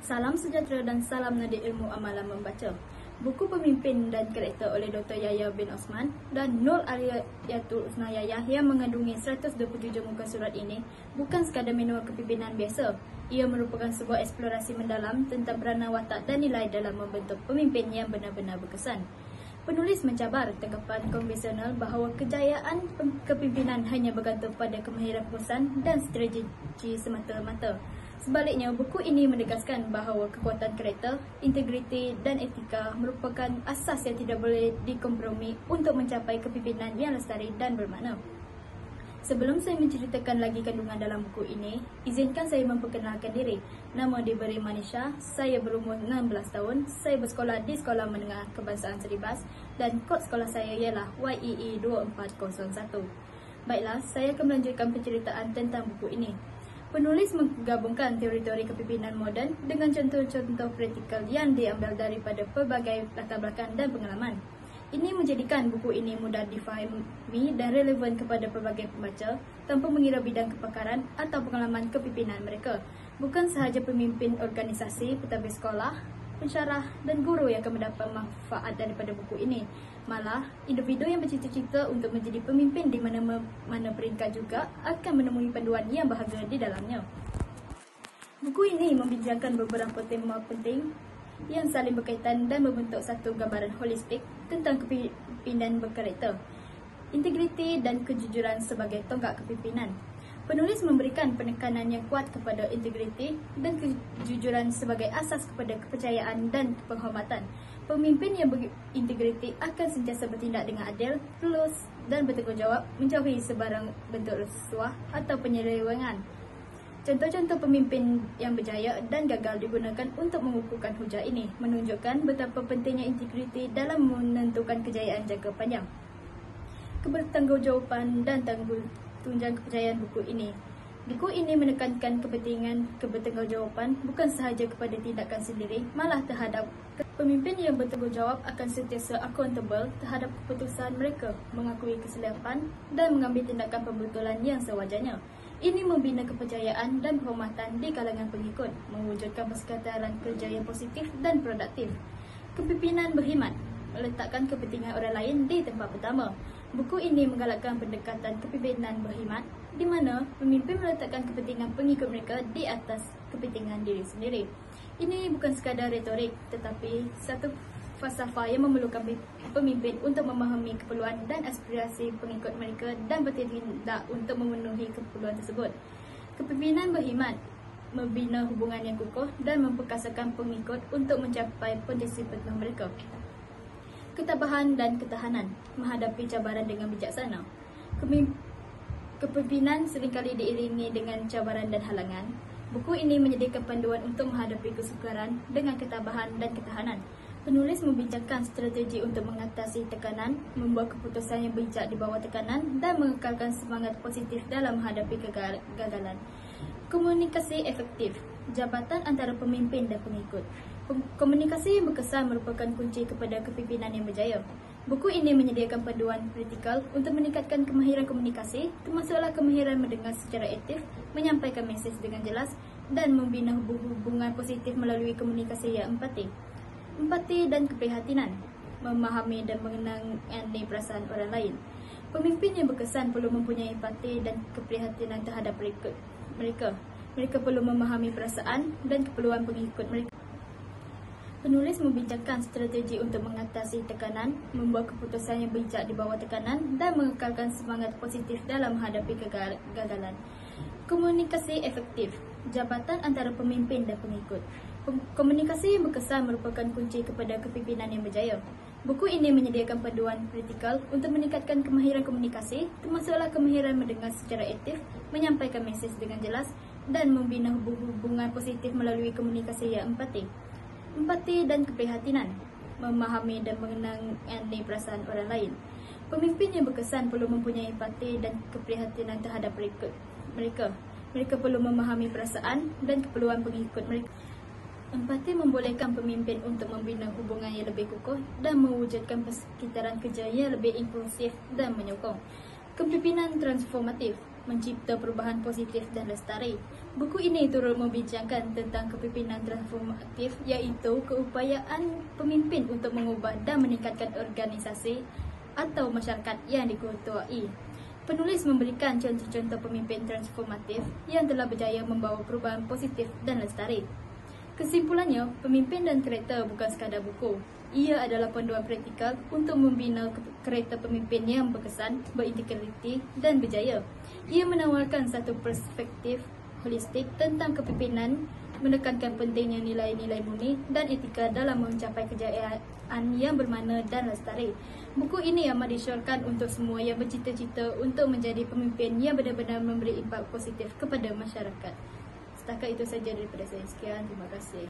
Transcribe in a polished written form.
Salam sejahtera dan salam nadi ilmu amalan membaca. Buku Pemimpin dan Karakter oleh Dr. Yahya bin Osman dan Nur Aliyatul Husna Yahya yang mengandungi 127 muka surat ini bukan sekadar manual kepimpinan biasa. Ia merupakan sebuah eksplorasi mendalam tentang peranan watak dan nilai dalam membentuk pemimpin yang benar-benar berkesan. Penulis mencabar tanggapan konvensional bahawa kejayaan kepimpinan hanya bergantung pada kemahiran pesan dan strategi semata-mata. Sebaliknya, buku ini menegaskan bahawa kekuatan karakter, integriti dan etika merupakan asas yang tidak boleh dikompromi untuk mencapai kepimpinan yang lestari dan bermakna. Sebelum saya menceritakan lagi kandungan dalam buku ini, izinkan saya memperkenalkan diri. Nama diberi Manisha, saya berumur 16 tahun, saya bersekolah di Sekolah Menengah Kebangsaan Seribas dan kod sekolah saya ialah YEE 2401. Baiklah, saya akan melanjutkan penceritaan tentang buku ini. Penulis menggabungkan teori-teori kepimpinan moden dengan contoh-contoh praktikal yang diambil daripada pelbagai latar belakang dan pengalaman. Ini menjadikan buku ini mudah difahami dan relevan kepada pelbagai pembaca tanpa mengira bidang kepakaran atau pengalaman kepimpinan mereka. Bukan sahaja pemimpin organisasi, pentadbir sekolah, pensyarah dan guru yang akan mendapat manfaat daripada buku ini. Malah, individu yang bercita-cita untuk menjadi pemimpin di mana-mana peringkat juga akan menemui panduan yang berharga di dalamnya. Buku ini membincangkan beberapa tema penting yang saling berkaitan dan membentuk satu gambaran holistik tentang kepimpinan berkarakter, integriti dan kejujuran sebagai tonggak kepimpinan. Penulis memberikan penekanan yang kuat kepada integriti dan kejujuran sebagai asas kepada kepercayaan dan penghormatan. Pemimpin yang berintegriti akan sentiasa bertindak dengan adil, lurus dan bertanggungjawab, menjauhi sebarang bentuk rasuah atau penyelewengan. Contoh-contoh pemimpin yang berjaya dan gagal digunakan untuk mengukuhkan hujah ini, menunjukkan betapa pentingnya integriti dalam menentukan kejayaan jangka panjang. Kebertanggungjawaban dan tunjang kepercayaan buku ini. Buku ini menekankan kepentingan kebertanggungjawaban bukan sahaja kepada tindakan sendiri, malah terhadap pemimpin yang bertanggungjawab akan sentiasa accountable terhadap keputusan mereka, mengakui kesilapan dan mengambil tindakan pembetulan yang sewajarnya. Ini membina kepercayaan dan penghormatan di kalangan pengikut, mewujudkan persekitaran kerja yang positif dan produktif. Kepimpinan berkhidmat, meletakkan kepentingan orang lain di tempat pertama. Buku ini menggalakkan pendekatan kepimpinan berkhidmat, di mana pemimpin meletakkan kepentingan pengikut mereka di atas kepentingan diri sendiri. Ini bukan sekadar retorik, tetapi satu falsafah yang memerlukan pemimpin untuk memahami keperluan dan aspirasi pengikut mereka dan bertindak untuk memenuhi keperluan tersebut. Kepimpinan berkhidmat membina hubungan yang kukuh dan memperkasakan pengikut untuk mencapai potensi penuh mereka. Ketabahan dan ketahanan menghadapi cabaran dengan bijaksana. Kepimpinan seringkali diiringi dengan cabaran dan halangan. Buku ini menyediakan panduan untuk menghadapi kesukaran dengan ketabahan dan ketahanan. Penulis membincangkan strategi untuk mengatasi tekanan, membuat keputusan yang bijak di bawah tekanan dan mengekalkan semangat positif dalam menghadapi kegagalan. Komunikasi efektif, jabatan antara pemimpin dan pengikut. Komunikasi yang berkesan merupakan kunci kepada kepimpinan yang berjaya. Buku ini menyediakan panduan praktikal untuk meningkatkan kemahiran komunikasi, termasuklah kemahiran mendengar secara aktif, menyampaikan mesej dengan jelas dan membina hubungan positif melalui komunikasi yang empati. Empati dan keprihatinan, memahami dan mengenali perasaan orang lain. Pemimpin yang berkesan perlu mempunyai empati dan keprihatinan terhadap mereka. Mereka perlu memahami perasaan dan keperluan pengikut mereka. Penulis membincangkan strategi untuk mengatasi tekanan, membuat keputusan yang bijak di bawah tekanan dan mengekalkan semangat positif dalam menghadapi kegagalan. Komunikasi efektif, jabatan antara pemimpin dan pengikut. Komunikasi yang berkesan merupakan kunci kepada kepimpinan yang berjaya. Buku ini menyediakan panduan praktikal untuk meningkatkan kemahiran komunikasi, termasuklah kemahiran mendengar secara aktif, menyampaikan mesej dengan jelas dan membina hubungan positif melalui komunikasi yang empati. Empati dan keprihatinan, memahami dan mengenali perasaan orang lain. Pemimpin yang berkesan perlu mempunyai empati dan keprihatinan terhadap mereka. Mereka perlu memahami perasaan dan keperluan pengikut mereka. Empati membolehkan pemimpin untuk membina hubungan yang lebih kukuh dan mewujudkan persekitaran kerja yang lebih inklusif dan menyokong. Kepimpinan Transformatif, Mencipta Perubahan Positif dan Lestari. Buku ini turut membincangkan tentang kepimpinan transformatif, iaitu keupayaan pemimpin untuk mengubah dan meningkatkan organisasi atau masyarakat yang diketuai. Penulis memberikan contoh-contoh pemimpin transformatif yang telah berjaya membawa perubahan positif dan lestari. Kesimpulannya, Pemimpin dan Karakter bukan sekadar buku. Ia adalah panduan praktikal untuk membina karakter pemimpin yang berkesan, berintegriti dan berjaya. Ia menawarkan satu perspektif holistik tentang kepimpinan, menekankan pentingnya nilai-nilai murni dan etika dalam mencapai kejayaan yang bermakna dan lestari. Buku ini amat disyorkan untuk semua yang bercita-cita untuk menjadi pemimpin yang benar-benar memberi impak positif kepada masyarakat. Setakat itu saja daripada saya. Sekian, terima kasih.